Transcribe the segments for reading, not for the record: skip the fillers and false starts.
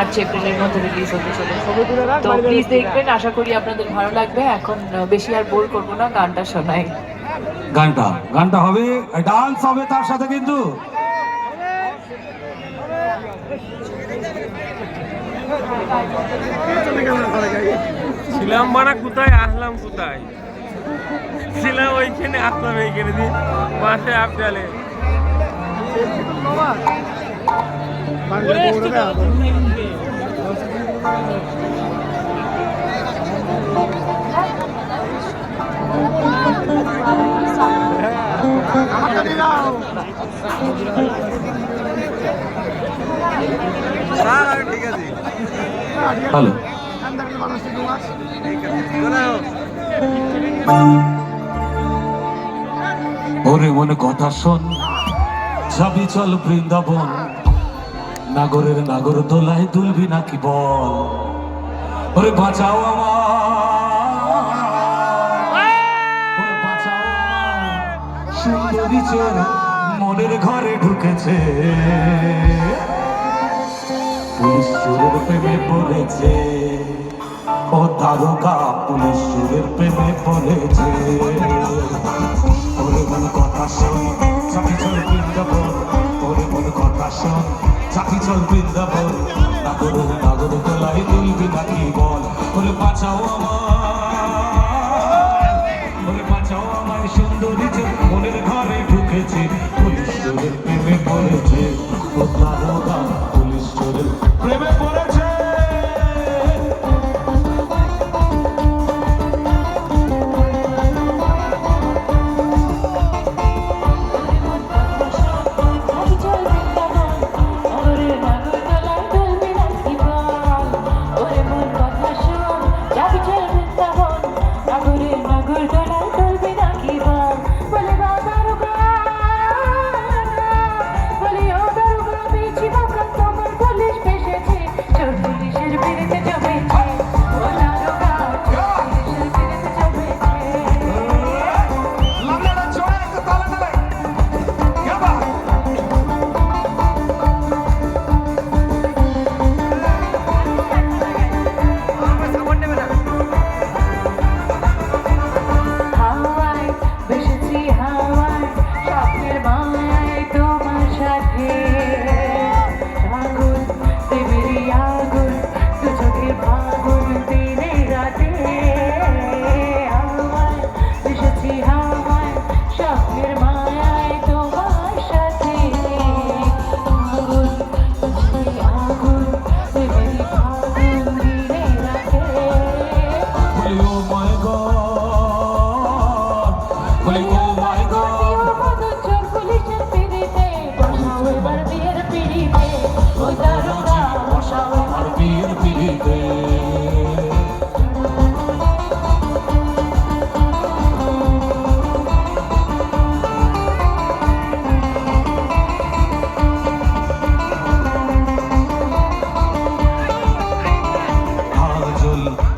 March এপ্রিলের মধ্যে release হতে চলেছে। তো প্লিজ দেখবেন, আশা করি আপনাদের ভালো লাগবে। এখন বেশি আর বোর করবো না, গানটা শোনাই। গানটা হবে, ডান্স হবে তার সাথে কিন্তু। ছিলাম বানা কোথায়, আসলাম কোথায়, ছিলাম ওইখানে, আসলাম এইখানে দিয়ে পাশে আপডালে। ঠিক আছে, হ্যালো, ওরে মনে কথা শোন, যাবি চল বৃন্দাবন, নাগরের নাগর দোলায় দুলবি নাকি বল, ওরে বাঁচাও আমার সুন্দরী চোর মনের ঘরে ঢুকেছে, পুলিশ চোরের প্রেমে পড়েছে, ও দারোগা পুলিশ চোরের প্রেমে পড়েছে। ওরে মন কথা শোন, চাকি চল বৃন্দাবন, ওরে মন কথা শোন, চাকি চল বৃন্দাবন, নাগরের নাগর গলায় দুলবি নাকি বল, ওরে বাঁচাও আমার সুন্দরী যে মনের ঘরে ঢুকেছে, পুলিশ চোরের প্রেমে পড়েছে, ও দারোগা পুলিশ চোরের প্রেমে পড়েছে।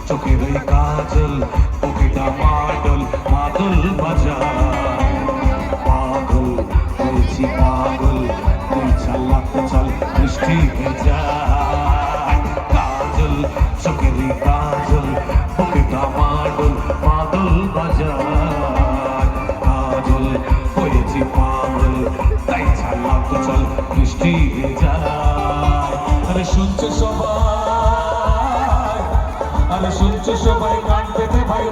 চোখের ওই কাজল, বুকেটা মাদল মাদল বাজায়, পাগল হয়েছি পাগল, তুই চালাতে চল বৃষ্টি ভেজায়, কাজল চোখের ওই কাজল, বুকেটা মাদল মাদল বাজায়, কাজল হয়েছি পাগল, তাই চালাতে চল বৃষ্টি ভেজায়। আরে শুনছো সবাই, আরে শুনছো সবাই, গান পেতে ভাই